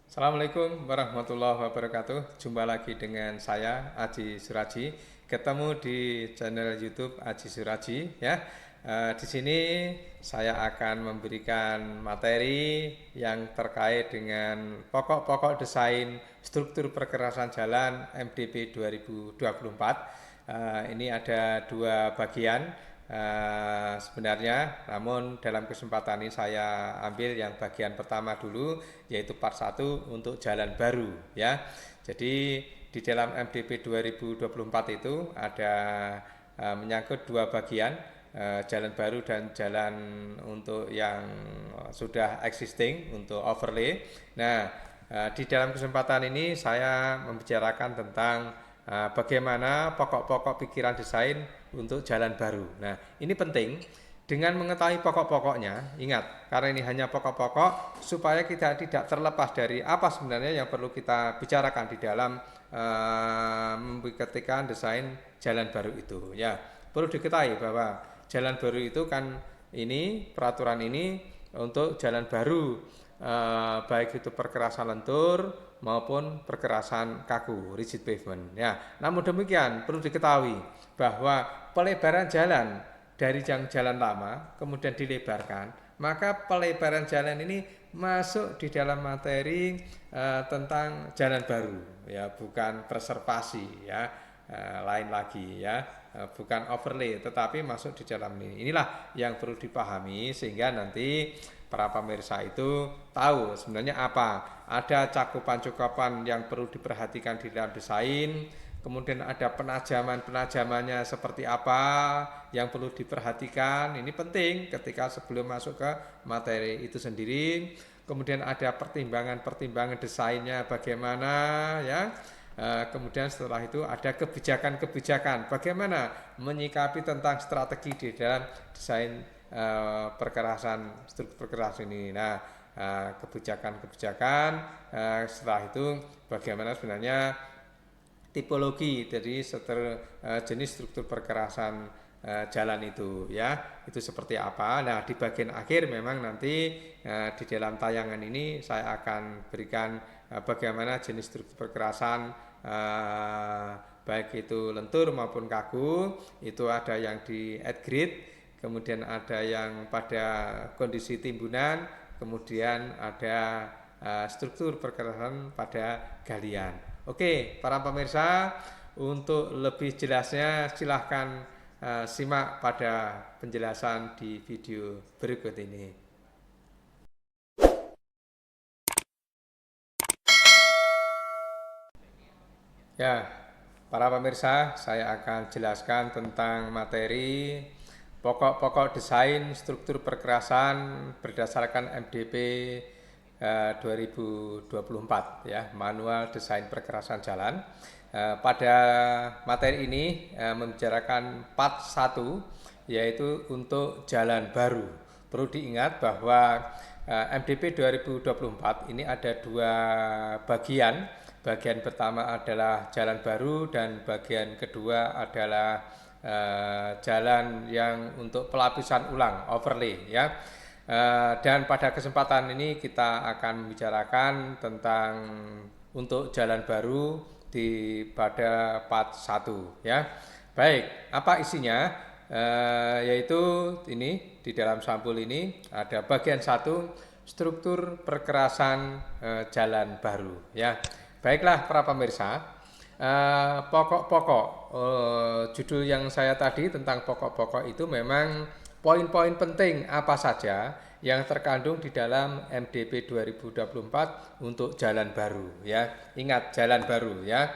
Assalamualaikum warahmatullahi wabarakatuh. Jumpa lagi dengan saya Aji Suraji. Ketemu di channel YouTube Aji Suraji ya. Di sini saya akan memberikan materi yang terkait dengan pokok-pokok desain struktur perkerasan jalan MDP 2024. Ini ada dua bagian sebenarnya, namun dalam kesempatan ini saya ambil yang bagian pertama dulu, yaitu part 1 untuk jalan baru ya. Jadi di dalam MDP 2024 itu ada menyangkut dua bagian, jalan baru dan jalan untuk yang sudah existing untuk overlay. Nah, di dalam kesempatan ini saya membicarakan tentang bagaimana pokok-pokok pikiran desain untuk jalan baru. Nah, ini penting dengan mengetahui pokok-pokoknya. Ingat, karena ini hanya pokok-pokok supaya kita tidak terlepas dari apa sebenarnya yang perlu kita bicarakan di dalam memikirkan desain jalan baru itu. Ya, perlu diketahui bahwa jalan baru itu kan ini peraturan ini untuk jalan baru, baik itu perkerasan lentur maupun perkerasan kaku rigid pavement ya. Namun demikian perlu diketahui bahwa pelebaran jalan dari jalan lama kemudian dilebarkan, maka pelebaran jalan ini masuk di dalam materi tentang jalan baru ya, bukan preservasi ya, lain lagi ya, bukan overlay tetapi masuk di dalam ini. Inilah yang perlu dipahami sehingga nanti para pemirsa itu tahu sebenarnya apa. Ada cakupan-cakupan yang perlu diperhatikan di dalam desain, kemudian ada penajaman-penajamannya seperti apa yang perlu diperhatikan. Ini penting ketika sebelum masuk ke materi itu sendiri. Kemudian ada pertimbangan-pertimbangan desainnya bagaimana ya. Kemudian setelah itu ada kebijakan-kebijakan bagaimana menyikapi tentang strategi di dalam desain perkerasan struktur perkerasan ini. Nah, kebijakan-kebijakan setelah itu bagaimana sebenarnya tipologi dari jenis struktur perkerasan jalan itu ya, itu seperti apa. Nah, di bagian akhir memang nanti di dalam tayangan ini saya akan berikan bagaimana jenis struktur perkerasan baik itu lentur maupun kaku, itu ada yang di at grade, kemudian ada yang pada kondisi timbunan, kemudian ada struktur perkerasan pada galian. Oke, para pemirsa, untuk lebih jelasnya silahkan simak pada penjelasan di video berikut ini. Ya, para pemirsa, saya akan jelaskan tentang materi pokok-pokok desain struktur perkerasan berdasarkan MDP 2024 ya, manual desain perkerasan jalan. Pada materi ini membicarakan part 1 yaitu untuk jalan baru. Perlu diingat bahwa MDP 2024 ini ada dua bagian. Bagian pertama adalah jalan baru dan bagian kedua adalah jalan yang untuk pelapisan ulang overlay ya. Dan pada kesempatan ini kita akan membicarakan tentang untuk jalan baru pada part 1 ya. Baik, apa isinya? Yaitu ini di dalam sampul ini ada bagian 1 struktur perkerasan jalan baru ya. Baiklah para pemirsa, pokok-pokok judul yang saya tadi tentang pokok-pokok itu memang poin-poin penting apa saja yang terkandung di dalam MDP 2024 untuk jalan baru ya. Ingat, jalan baru ya.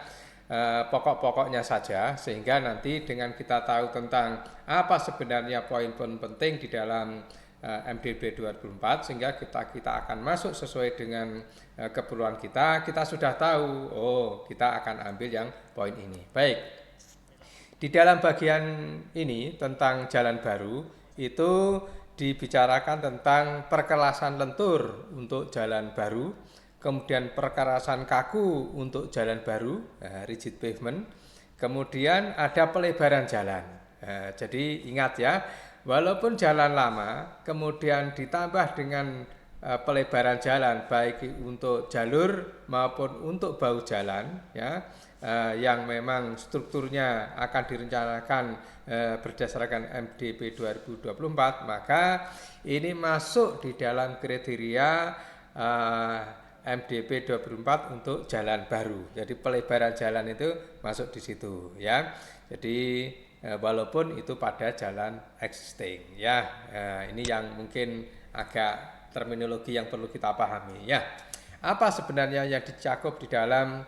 Pokok-pokoknya saja sehingga nanti dengan kita tahu tentang apa sebenarnya poin-poin penting di dalam MDP 2024 sehingga kita akan masuk sesuai dengan keperluan kita sudah tahu, oh kita akan ambil yang poin ini. Baik, di dalam bagian ini tentang jalan baru itu dibicarakan tentang perkerasan lentur untuk jalan baru, kemudian perkerasan kaku untuk jalan baru, rigid pavement, kemudian ada pelebaran jalan. Jadi ingat ya, walaupun jalan lama kemudian ditambah dengan pelebaran jalan baik untuk jalur maupun untuk bahu jalan ya, yang memang strukturnya akan direncanakan berdasarkan MDP 2024, maka ini masuk di dalam kriteria MDP 24 untuk jalan baru. Jadi pelebaran jalan itu masuk di situ ya. Jadi walaupun itu pada jalan existing ya. Ini yang mungkin agak terminologi yang perlu kita pahami ya. Apa sebenarnya yang dicakup di dalam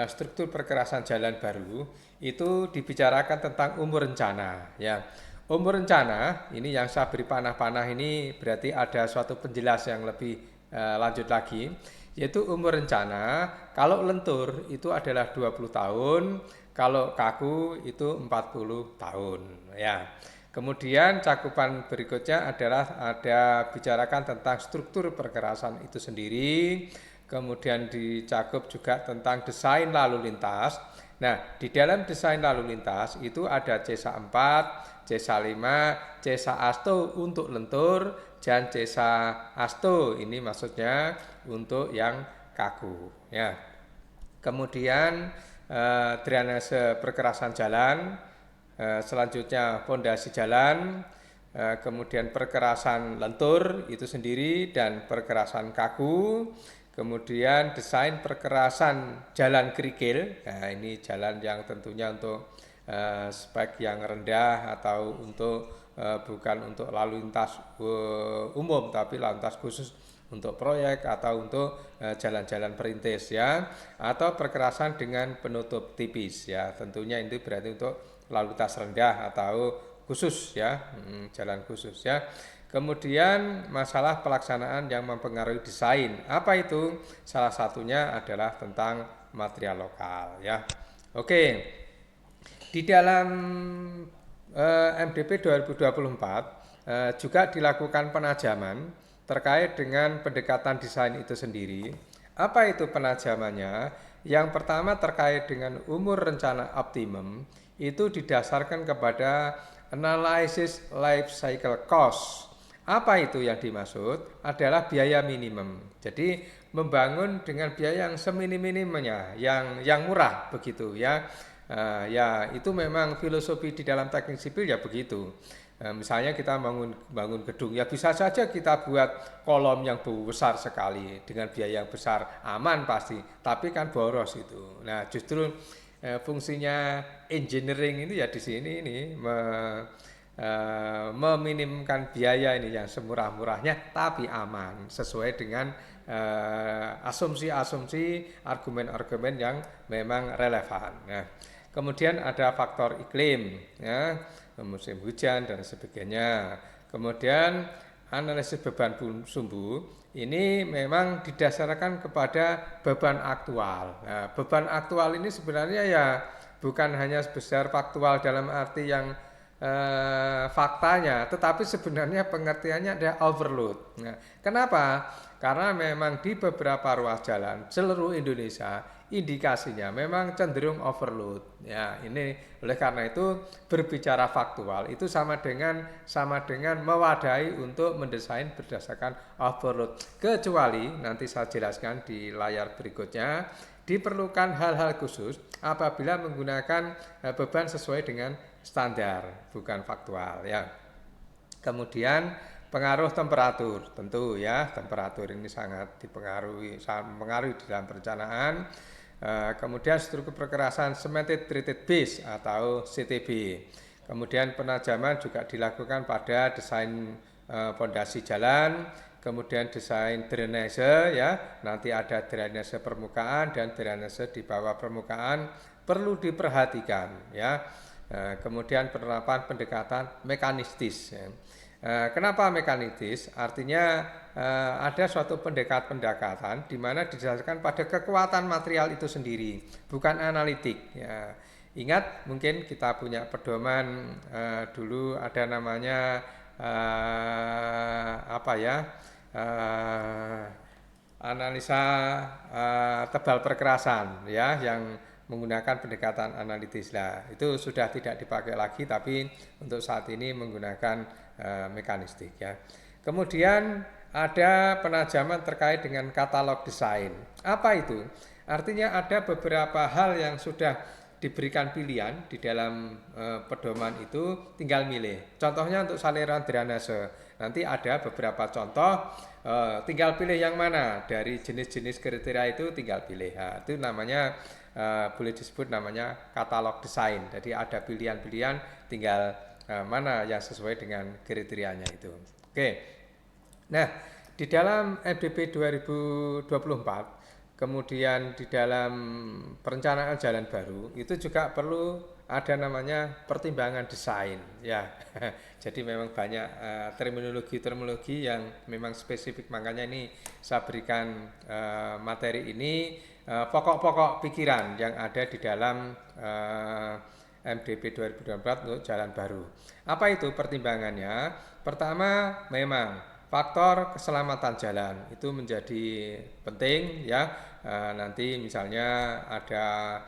struktur perkerasan jalan baru? Itu dibicarakan tentang umur rencana ya. Umur rencana ini yang saya beri panah-panah ini berarti ada suatu penjelas yang lebih lanjut lagi, yaitu umur rencana kalau lentur itu adalah 20 tahun, kalau kaku itu 40 tahun ya. Kemudian cakupan berikutnya adalah ada bicarakan tentang struktur perkerasan itu sendiri, kemudian dicakup juga tentang desain lalu lintas. Nah, di dalam desain lalu lintas itu ada CESA 4, CESA 5, CESA ASTO untuk lentur, dan CESA ASTO ini maksudnya untuk yang kaku ya. Kemudian drainase perkerasan jalan, selanjutnya fondasi jalan, kemudian perkerasan lentur itu sendiri dan perkerasan kaku, kemudian desain perkerasan jalan kerikil. Nah, ini jalan yang tentunya untuk spek yang rendah atau untuk bukan untuk lalu lintas umum tapi lalu lintas khusus untuk proyek atau untuk jalan-jalan perintis ya, atau perkerasan dengan penutup tipis ya, tentunya itu berarti untuk lalu lintas rendah atau khusus ya, jalan khusus ya. Kemudian masalah pelaksanaan yang mempengaruhi desain, apa itu? Salah satunya adalah tentang material lokal ya. Oke, di dalam MDP 2024 juga dilakukan penajaman terkait dengan pendekatan desain itu sendiri. Apa itu penajamannya? Yang pertama terkait dengan umur rencana optimum itu didasarkan kepada analysis life cycle cost. Apa itu yang dimaksud? Adalah biaya minimum. Jadi membangun dengan biaya yang seminim-minimnya, yang murah begitu ya. Ya itu memang filosofi di dalam teknik sipil ya begitu. Misalnya kita bangun gedung, ya bisa saja kita buat kolom yang besar sekali dengan biaya yang besar, aman pasti, tapi kan boros itu. Nah justru fungsinya engineering itu ya di sini ini meminimkan biaya ini yang semurah-murahnya tapi aman sesuai dengan asumsi-asumsi, argumen-argumen yang memang relevan. Nah, kemudian ada faktor iklim, ya, musim hujan dan sebagainya. Kemudian analisis beban sumbu ini memang didasarkan kepada beban aktual. Nah, beban aktual ini sebenarnya ya bukan hanya sebesar faktual dalam arti yang faktanya, tetapi sebenarnya pengertiannya ada overload. Nah, kenapa? Karena memang di beberapa ruas jalan seluruh Indonesia indikasinya memang cenderung overload. Ya, ini oleh karena itu berbicara faktual itu sama dengan mewadahi untuk mendesain berdasarkan overload. Kecuali nanti saya jelaskan di layar berikutnya, diperlukan hal-hal khusus apabila menggunakan beban sesuai dengan standar, bukan faktual ya. Kemudian pengaruh temperatur, tentu ya, temperatur ini sangat mempengaruhi di dalam perencanaan. Kemudian struktur perkerasan cemented treated base atau CTB. Kemudian penajaman juga dilakukan pada desain fondasi jalan, kemudian desain drainase ya, nanti ada drainase permukaan dan drainase di bawah permukaan perlu diperhatikan ya. Kemudian penerapan pendekatan mekanistis ya. Kenapa mekanistis? Artinya ada suatu pendekatan di mana didasarkan pada kekuatan material itu sendiri, bukan analitik ya. Ingat mungkin kita punya pedoman dulu ada namanya analisa tebal perkerasan ya, yang menggunakan pendekatan analitis lah. Itu sudah tidak dipakai lagi, tapi untuk saat ini menggunakan mekanistik ya. Kemudian ada penajaman terkait dengan katalog desain. Apa itu? Artinya ada beberapa hal yang sudah diberikan pilihan di dalam pedoman itu, tinggal milih. Contohnya untuk saluran drainase. Nanti ada beberapa contoh, tinggal pilih yang mana dari jenis-jenis kriteria itu, tinggal pilih. Nah, itu namanya boleh disebut namanya katalog desain. Jadi ada pilihan-pilihan, tinggal mana yang sesuai dengan kriterianya itu. Oke. Nah, di dalam MDP 2024, kemudian di dalam perencanaan jalan baru, itu juga perlu ada namanya pertimbangan desain, ya. Jadi memang banyak terminologi-terminologi yang memang spesifik, makanya ini saya berikan materi ini, pokok-pokok pikiran yang ada di dalam MDP 2024 untuk jalan baru. Apa itu pertimbangannya? Pertama, memang faktor keselamatan jalan itu menjadi penting, ya. Nanti misalnya ada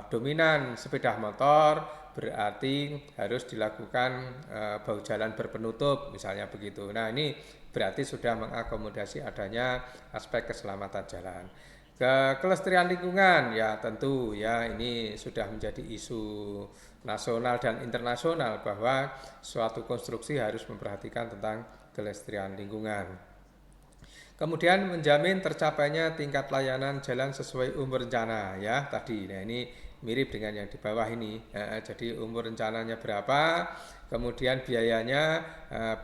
dominan sepeda motor, berarti harus dilakukan bahu jalan berpenutup, misalnya begitu. Nah, ini berarti sudah mengakomodasi adanya aspek keselamatan jalan. Kelestarian lingkungan, ya tentu, ya ini sudah menjadi isu nasional dan internasional bahwa suatu konstruksi harus memperhatikan tentang kelestarian lingkungan. Kemudian menjamin tercapainya tingkat layanan jalan sesuai umur rencana, ya tadi. Nah, ini mirip dengan yang di bawah ini. Jadi umur rencananya berapa, kemudian biayanya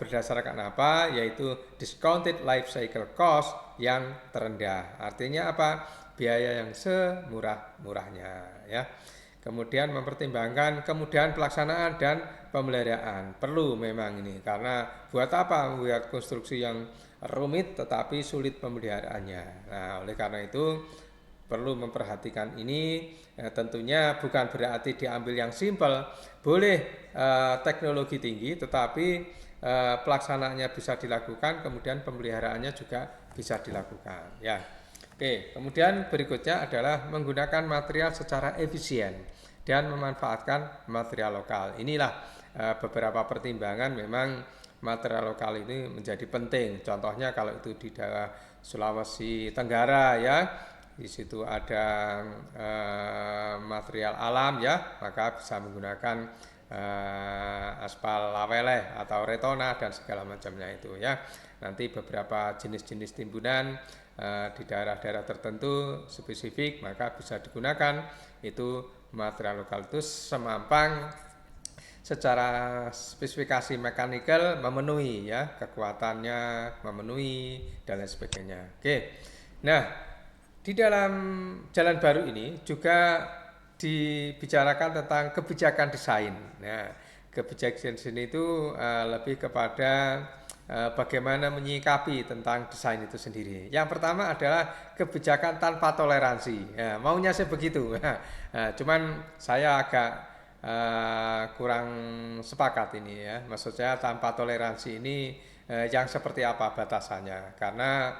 berdasarkan apa, yaitu discounted life cycle cost yang terendah. Artinya apa? Biaya yang semurah-murahnya, ya. Kemudian mempertimbangkan kemudahan pelaksanaan dan pemeliharaan. Perlu memang ini, karena buat apa membuat konstruksi yang rumit tetapi sulit pemeliharaannya. Nah, oleh karena itu perlu memperhatikan ini. Tentunya bukan berarti diambil yang simpel. Boleh teknologi tinggi tetapi pelaksanaannya bisa dilakukan, kemudian pemeliharaannya juga bisa dilakukan, ya. Oke, kemudian berikutnya adalah menggunakan material secara efisien dan memanfaatkan material lokal. Inilah beberapa pertimbangan, memang material lokal ini menjadi penting. Contohnya kalau itu di daerah Sulawesi Tenggara, ya, di situ ada material alam, ya, maka bisa menggunakan aspal laweleh atau retona dan segala macamnya itu, ya. Nanti beberapa jenis-jenis timbunan di daerah-daerah tertentu spesifik, maka bisa digunakan itu material lokal itu semampang secara spesifikasi mekanikal memenuhi, ya, kekuatannya memenuhi dan lain sebagainya. Oke. Nah, di dalam jalan baru ini juga dibicarakan tentang kebijakan desain. Nah, kebijakan desain itu lebih kepada bagaimana menyikapi tentang desain itu sendiri. Yang pertama adalah kebijakan tanpa toleransi. Ya, maunya sih begitu. Cuman saya agak kurang sepakat ini, ya. Maksud saya tanpa toleransi ini yang seperti apa batasannya? Karena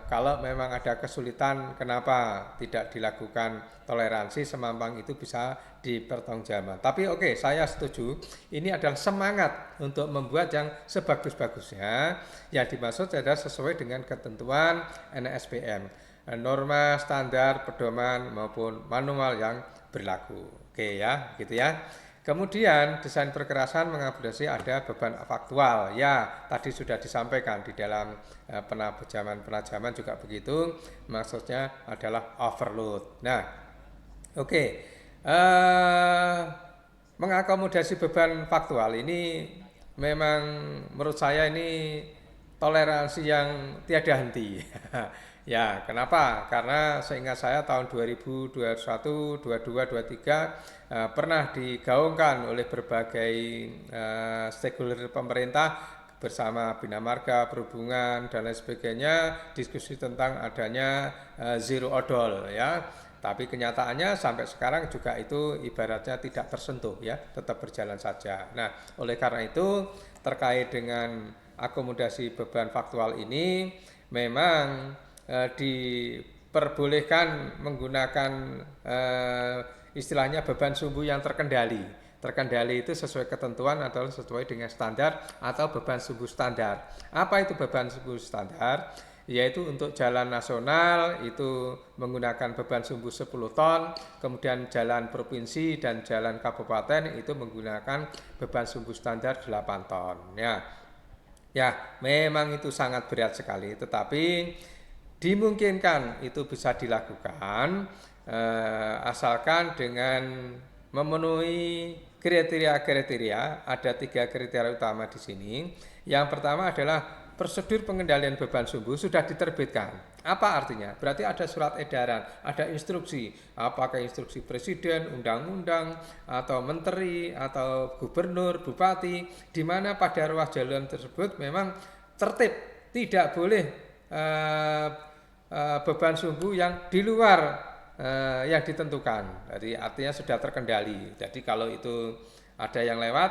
kalau memang ada kesulitan, kenapa tidak dilakukan toleransi, semampang itu bisa dipertanggungjawabkan. Tapi oke, saya setuju. Ini adalah semangat untuk membuat yang sebagus-bagusnya. Yang dimaksud adalah sesuai dengan ketentuan NSPM, norma standar pedoman maupun manual yang berlaku. Oke, ya, gitu ya. Kemudian desain perkerasan mengakomodasi ada beban faktual. Ya, tadi sudah disampaikan di dalam penajaman juga begitu. Maksudnya adalah overload. Nah, oke. Mengakomodasi beban faktual ini memang menurut saya ini toleransi yang tiada henti. Ya, kenapa? Karena seingat saya tahun 2021, 22, 23 pernah digaungkan oleh berbagai stakeholder pemerintah bersama Bina Marga, Perhubungan dan lain sebagainya, diskusi tentang adanya zero odol, ya. Tapi kenyataannya sampai sekarang juga itu ibaratnya tidak tersentuh, ya, tetap berjalan saja. Nah, oleh karena itu terkait dengan akomodasi beban faktual ini memang diperbolehkan menggunakan istilahnya beban sumbu yang terkendali. Terkendali itu sesuai ketentuan atau sesuai dengan standar atau beban sumbu standar. Apa itu beban sumbu standar? Yaitu untuk jalan nasional itu menggunakan beban sumbu 10 ton, kemudian jalan provinsi dan jalan kabupaten itu menggunakan beban sumbu standar 8 ton. Ya, memang itu sangat berat sekali, tetapi dimungkinkan itu bisa dilakukan asalkan dengan memenuhi kriteria-kriteria. Ada 3 kriteria utama di sini. Yang pertama adalah prosedur pengendalian beban sumbu sudah diterbitkan. Apa artinya? Berarti ada surat edaran, ada instruksi, apakah instruksi presiden, undang-undang, atau menteri, atau gubernur, bupati, di mana pada ruas jalan tersebut memang tertib, tidak boleh beban sumbu yang di luar yang ditentukan. Jadi artinya sudah terkendali. Jadi kalau itu ada yang lewat,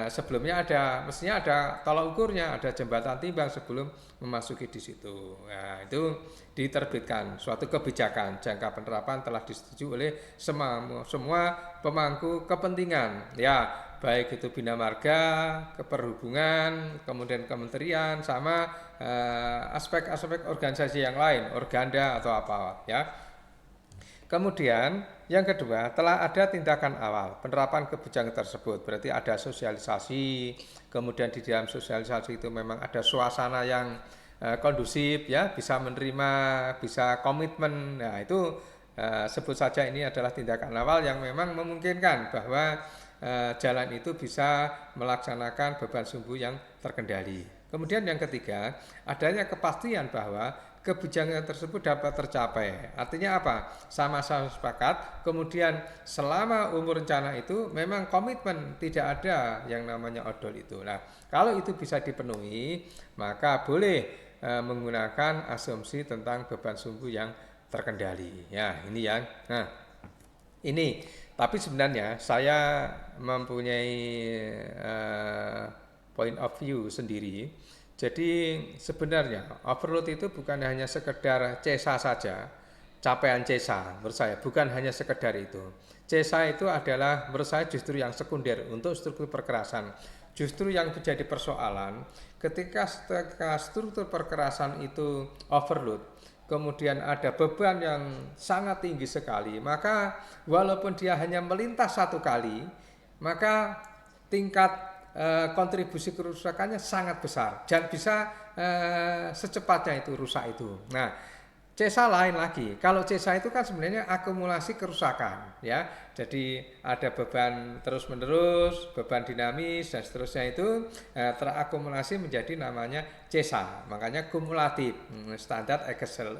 sebelumnya mestinya ada tolak ukurnya, ada jembatan timbang sebelum memasuki di situ. Nah, itu diterbitkan suatu kebijakan jangka penerapan telah disetujui oleh semua pemangku kepentingan. Ya, baik itu Bina Marga, Keperhubungan, kemudian kementerian, sama aspek-aspek organisasi yang lain, organda atau apa ya. Kemudian yang kedua, telah ada tindakan awal penerapan kebijakan tersebut. Berarti ada sosialisasi, kemudian di dalam sosialisasi itu memang ada suasana yang kondusif ya, bisa menerima, bisa komitmen. Nah, itu sebut saja ini adalah tindakan awal yang memang memungkinkan bahwa jalan itu bisa melaksanakan beban sumbu yang terkendali. Kemudian yang ketiga, adanya kepastian bahwa kebijakan tersebut dapat tercapai. Artinya apa? Sama-sama sepakat. Kemudian selama umur rencana itu memang komitmen, tidak ada yang namanya odol itu. Nah, kalau itu bisa dipenuhi, maka boleh menggunakan asumsi tentang beban sumbu yang terkendali. Ya, ini yang. Nah, ini. Tapi sebenarnya saya mempunyai point of view sendiri. Jadi sebenarnya overload itu bukan hanya sekedar CESA saja, capaian CESA menurut saya, bukan hanya sekedar itu. CESA itu adalah menurut saya justru yang sekunder untuk struktur perkerasan. Justru yang menjadi persoalan ketika struktur perkerasan itu overload, kemudian ada beban yang sangat tinggi sekali, maka walaupun dia hanya melintas satu kali, maka tingkat kontribusi kerusakannya sangat besar dan bisa secepatnya itu rusak itu. Nah, CESA lain lagi. Kalau CESA itu kan sebenarnya akumulasi kerusakan ya. Jadi ada beban terus-menerus, beban dinamis dan seterusnya itu terakumulasi menjadi namanya CESA. Makanya kumulatif, standar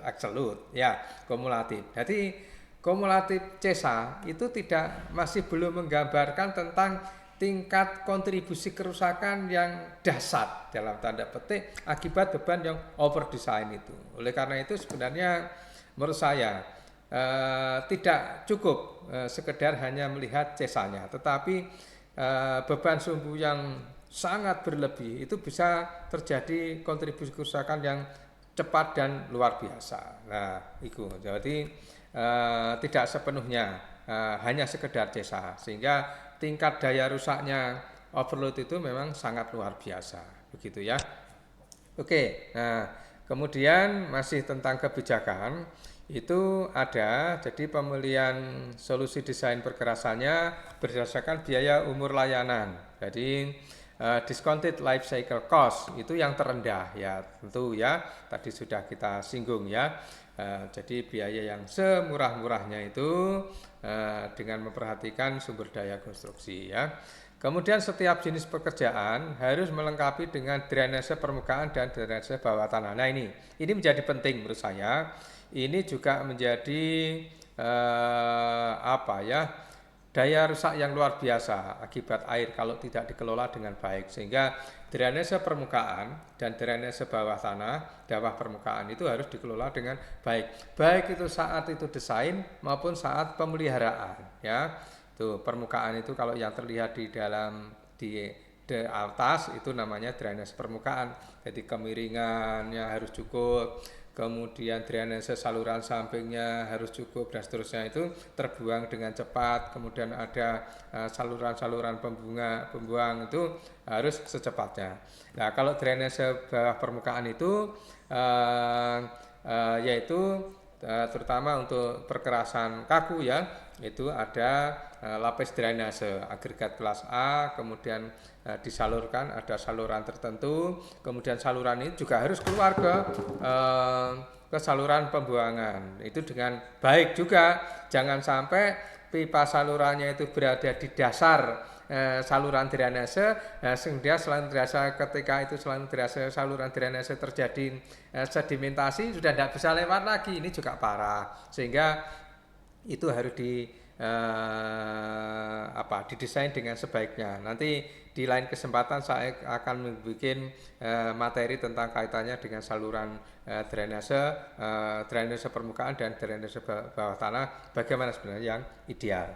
absolute ya, kumulatif. Jadi kumulatif CESA itu masih belum menggambarkan tentang tingkat kontribusi kerusakan yang dahsyat dalam tanda petik akibat beban yang over design itu. Oleh karena itu sebenarnya menurut saya tidak cukup sekedar hanya melihat CESA-nya, tetapi beban sumbu yang sangat berlebih itu bisa terjadi kontribusi kerusakan yang cepat dan luar biasa. Nah, itu jadi tidak sepenuhnya hanya sekedar CESA, sehingga tingkat daya rusaknya overload itu memang sangat luar biasa, begitu ya. Oke, nah kemudian masih tentang kebijakan itu ada, jadi pemilihan solusi desain perkerasannya berdasarkan biaya umur layanan. Jadi discounted life cycle cost itu yang terendah ya, tentu ya, tadi sudah kita singgung ya. Jadi biaya yang semurah-murahnya itu dengan memperhatikan sumber daya konstruksi ya. Kemudian setiap jenis pekerjaan harus melengkapi dengan drainase permukaan dan drainase bawah tanah. Nah ini menjadi penting menurut saya. Ini juga menjadi daya rusak yang luar biasa akibat air kalau tidak dikelola dengan baik, sehingga drainase permukaan dan drainase bawah tanah, bawah permukaan itu harus dikelola dengan baik itu saat itu desain maupun saat pemeliharaan ya. Tuh permukaan itu kalau yang terlihat di atas itu namanya drainase permukaan, jadi kemiringannya harus cukup, kemudian drainase saluran sampingnya harus cukup dan seterusnya, itu terbuang dengan cepat. Kemudian ada saluran-saluran pembuang itu harus secepatnya. Nah, kalau drainase bawah permukaan itu yaitu terutama untuk perkerasan kaku ya, itu ada lapis drainase agregat kelas A, kemudian disalurkan ada saluran tertentu, kemudian saluran ini juga harus keluar ke saluran pembuangan itu dengan baik juga. Jangan sampai pipa salurannya itu berada di dasar saluran drainase, sehingga ketika itu saluran drainase terjadi sedimentasi, sudah tidak bisa lewat lagi, ini juga parah. Sehingga itu harus didesain dengan sebaiknya. Nanti di lain kesempatan saya akan membuat materi tentang kaitannya dengan saluran drainase permukaan dan drainase bawah tanah, bagaimana sebenarnya yang ideal.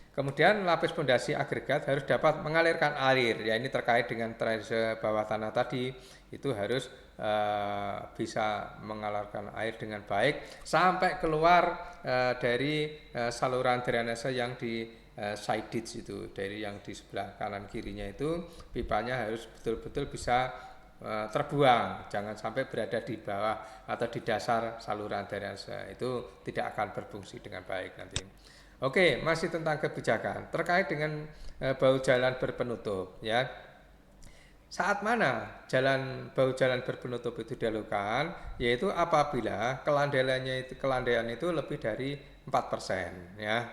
Kemudian lapis pondasi agregat harus dapat mengalirkan air, ya ini terkait dengan drainase bawah tanah tadi, itu harus bisa mengalirkan air dengan baik sampai keluar dari saluran drainase yang di side ditch itu, dari yang di sebelah kanan kirinya itu pipanya harus betul-betul bisa terbuang, jangan sampai berada di bawah atau di dasar saluran drainase, itu tidak akan berfungsi dengan baik nanti. Oke, masih tentang kebijakan terkait dengan bahu jalan berpenutup ya. Saat mana bahu jalan berpenutup itu dilakukan? Yaitu apabila kelandaian itu lebih dari 4% ya.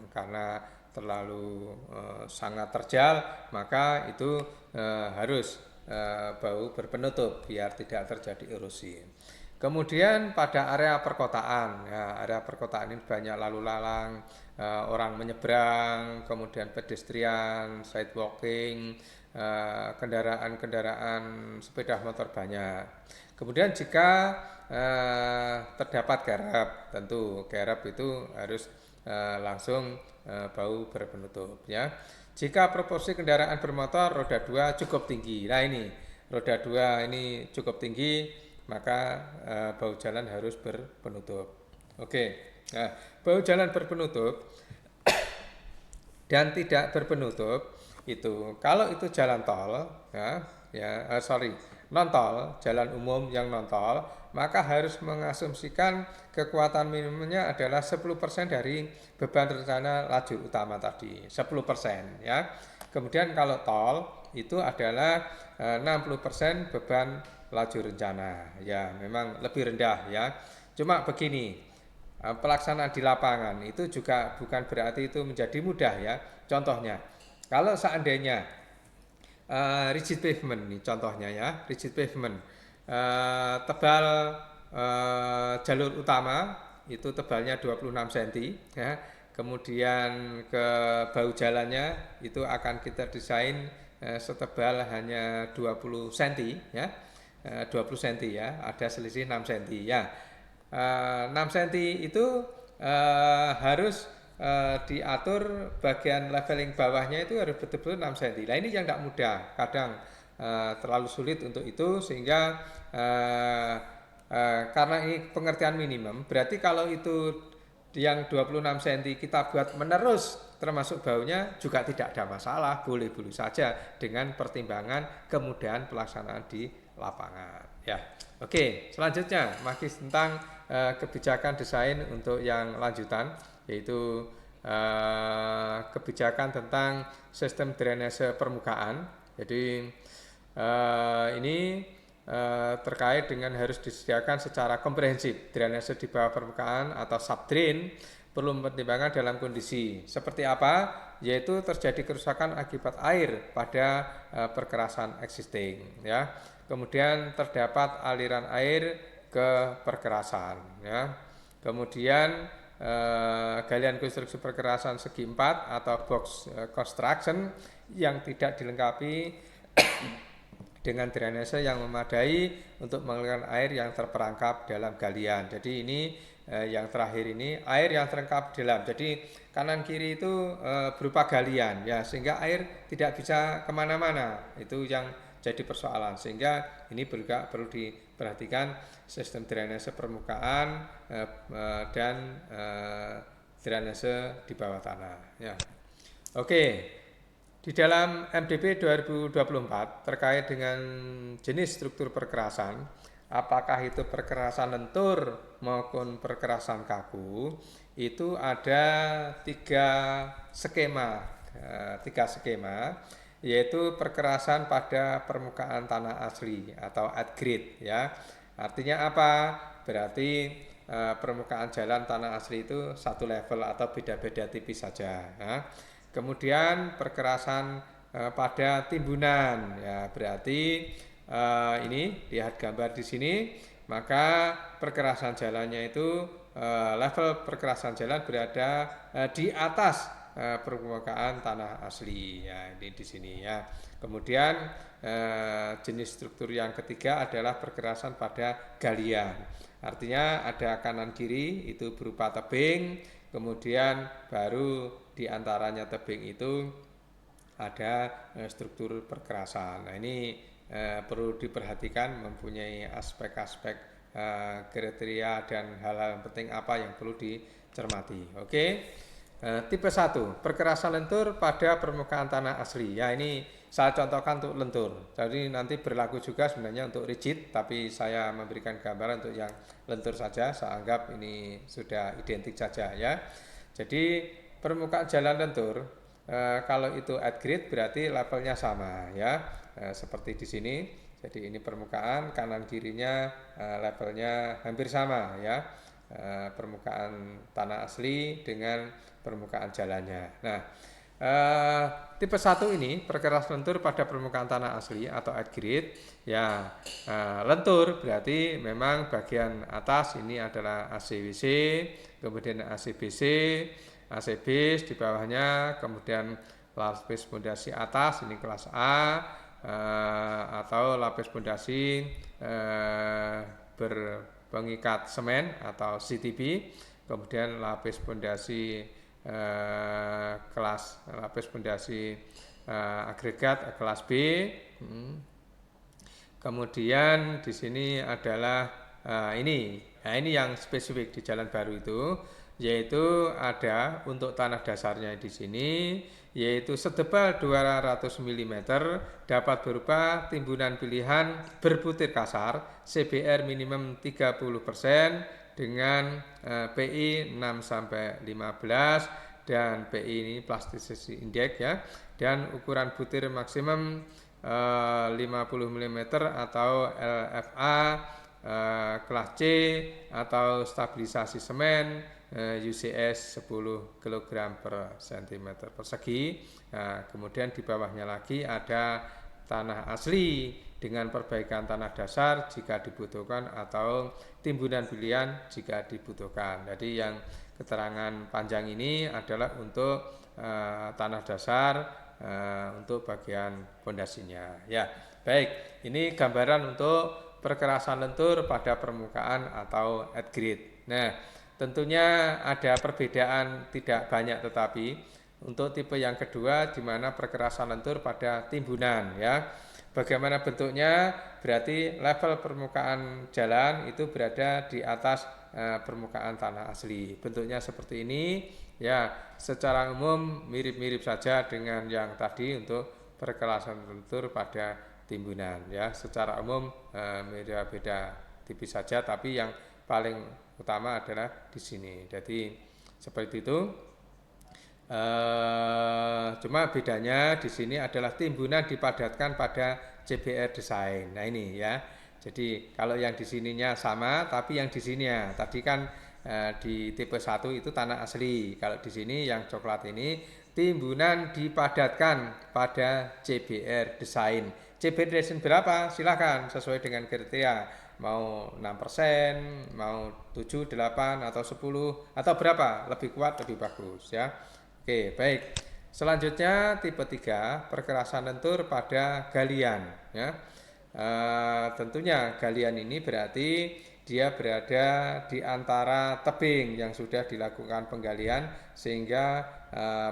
Karena terlalu sangat terjal, maka itu harus bahu berpenutup biar tidak terjadi erosi. Kemudian pada area perkotaan, ya, area perkotaan ini banyak lalu lalang, orang menyeberang, kemudian pedestrian, sidewalking, kendaraan sepeda motor banyak. Kemudian jika terdapat garap, tentu garap itu harus langsung bahu berpenutup ya. Jika proporsi kendaraan bermotor roda 2 cukup tinggi, nah ini roda 2 ini cukup tinggi, maka bahu jalan harus berpenutup. Oke, nah bahu jalan berpenutup dan tidak berpenutup itu kalau itu jalan tol non tol, jalan umum yang non tol, maka harus mengasumsikan kekuatan minimumnya adalah 10% dari beban rencana lajur utama tadi, 10% ya. Kemudian kalau tol itu adalah 60% beban lajur rencana, ya memang lebih rendah ya. Cuma begini, pelaksanaan di lapangan itu juga bukan berarti itu menjadi mudah ya. Contohnya, kalau seandainya rigid pavement nih contohnya ya, rigid pavement tebal jalur utama itu tebalnya 26 cm ya. Kemudian ke bahu jalannya itu akan kita desain setebal hanya 20 cm ya. 20 cm ya, ada selisih 6 cm ya. 6 cm itu harus diatur bagian leveling bawahnya itu harus betul-betul 6 cm. Nah ini yang tidak mudah, kadang terlalu sulit untuk itu, sehingga karena ini pengertian minimum, berarti kalau itu yang 26 cm kita buat menerus termasuk baunya juga tidak ada masalah, boleh-boleh saja dengan pertimbangan kemudahan pelaksanaan di lapangan ya. Oke, selanjutnya masih tentang kebijakan desain untuk yang lanjutan, yaitu kebijakan tentang sistem drainase permukaan. Jadi ini terkait dengan harus disediakan secara komprehensif drainase di bawah permukaan atau subdrain, perlu mempertimbangkan dalam kondisi seperti apa, yaitu terjadi kerusakan akibat air pada perkerasan existing ya. Kemudian terdapat aliran air ke perkerasan ya. Kemudian galian konstruksi perkerasan segi 4 atau box construction yang tidak dilengkapi dengan drainase yang memadai untuk mengalirkan air yang terperangkap dalam galian. Jadi ini yang terakhir ini air yang terperangkap dalam. Jadi kanan kiri itu berupa galian ya, sehingga air tidak bisa kemana-mana. Itu yang jadi persoalan, sehingga ini juga perlu perhatikan sistem drainase permukaan dan drainase di bawah tanah ya. Oke, di dalam MDP 2024 terkait dengan jenis struktur perkerasan, apakah itu perkerasan lentur maupun perkerasan kaku, itu ada tiga skema, yaitu perkerasan pada permukaan tanah asli atau at grade ya. Artinya apa? Berarti permukaan jalan tanah asli itu satu level atau beda-beda tipis saja ya. Kemudian perkerasan pada timbunan ya, berarti ini lihat gambar di sini, maka perkerasan jalannya itu level perkerasan jalan berada di atas permukaan tanah asli ya, ini di sini ya. Kemudian jenis struktur yang ketiga adalah perkerasan pada galian. Artinya ada kanan kiri itu berupa tebing, kemudian baru di antaranya tebing itu ada struktur perkerasan. Nah, ini perlu diperhatikan, mempunyai aspek-aspek kriteria dan hal-hal penting apa yang perlu dicermati. Oke. Tipe 1, perkerasan lentur pada permukaan tanah asli. Ya, ini saya contohkan untuk lentur. Jadi nanti berlaku juga sebenarnya untuk rigid, tapi saya memberikan gambaran untuk yang lentur saja. Saya anggap ini sudah identik saja ya. Jadi permukaan jalan lentur kalau itu at grade berarti levelnya sama ya. Seperti di sini. Jadi ini permukaan, kanan kirinya levelnya hampir sama ya. Permukaan tanah asli dengan permukaan jalannya. Nah, tipe 1 ini perkerasan lentur pada permukaan tanah asli atau at grade ya. Lentur berarti memang bagian atas ini adalah ACWC, kemudian ACBC, AC base di bawahnya, kemudian lapis pondasi atas ini kelas A atau lapis pondasi berpengikat semen atau CTB, kemudian lapis pondasi lapis pondasi agregat kelas B. Kemudian di sini adalah ini yang spesifik di jalan baru itu, yaitu ada untuk tanah dasarnya di sini, yaitu setebal 200 mm dapat berupa timbunan pilihan berbutir kasar, CBR minimum 30% dengan PI 6-15 dan PI ini plasticity index ya, dan ukuran butir maksimum 50 mm atau LFA kelas C atau stabilisasi semen UCS 10 kg per cm persegi. Nah, kemudian di bawahnya lagi ada tanah asli dengan perbaikan tanah dasar jika dibutuhkan atau timbunan pilihan jika dibutuhkan. Jadi yang keterangan panjang ini adalah untuk tanah dasar untuk bagian pondasinya. Ya, baik. Ini gambaran untuk perkerasan lentur pada permukaan atau at grade. Nah, tentunya ada perbedaan tidak banyak, tetapi untuk tipe yang kedua di mana perkerasan lentur pada timbunan ya. Bagaimana bentuknya? Berarti level permukaan jalan itu berada di atas permukaan tanah asli. Bentuknya seperti ini ya. Secara umum mirip-mirip saja dengan yang tadi untuk perkerasan lentur pada timbunan ya. Secara umum beda-beda tipis saja, tapi yang paling utama adalah di sini. Jadi seperti itu. Cuma bedanya di sini adalah timbunan dipadatkan pada CBR desain. Nah ini ya. Jadi kalau yang di sininya sama, tapi yang di sini ya tadi kan di tipe 1 itu tanah asli. Kalau di sini yang coklat ini timbunan dipadatkan pada CBR desain. CBR desain berapa? Silakan sesuai dengan kriteria. Mau 6%, mau 7, 8 atau 10 atau berapa? Lebih kuat, lebih bagus ya. Oke, baik. Selanjutnya tipe 3, perkerasan lentur pada galian ya. Tentunya galian ini berarti dia berada di antara tebing yang sudah dilakukan penggalian sehingga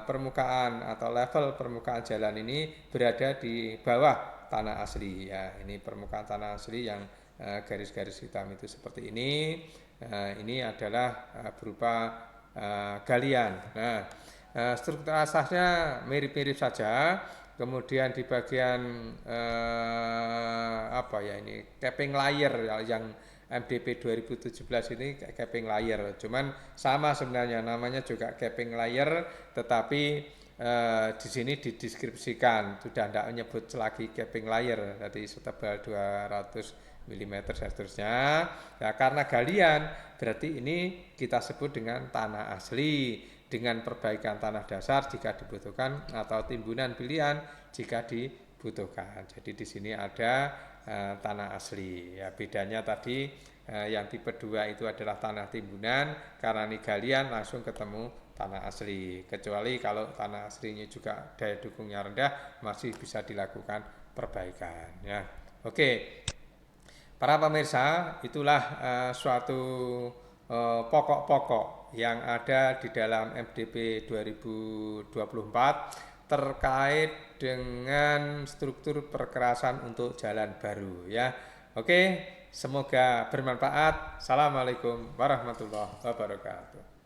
permukaan atau level permukaan jalan ini berada di bawah tanah asli ya. Ini permukaan tanah asli yang garis-garis hitam itu seperti ini. Ini adalah berupa galian. Nah, struktur asasnya mirip-mirip saja. Kemudian di bagian apa ya ini capping layer yang MDP 2017 ini capping layer. Cuman sama sebenarnya namanya juga capping layer, tetapi di sini dideskripsikan sudah tidak menyebut lagi capping layer, jadi setebal 200 mm dan seterusnya. Nah, karena galian berarti ini kita sebut dengan tanah asli dengan perbaikan tanah dasar jika dibutuhkan atau timbunan pilihan jika dibutuhkan. Jadi di sini ada tanah asli. Ya, bedanya tadi yang tipe 2 itu adalah tanah timbunan, karena ini galian langsung ketemu tanah asli. Kecuali kalau tanah aslinya juga daya dukungnya rendah, masih bisa dilakukan perbaikan. Ya, oke. Para pemirsa, itulah suatu pokok-pokok yang ada di dalam MDP 2024 terkait dengan struktur perkerasan untuk jalan baru ya. Oke, semoga bermanfaat. Assalamualaikum warahmatullahi wabarakatuh.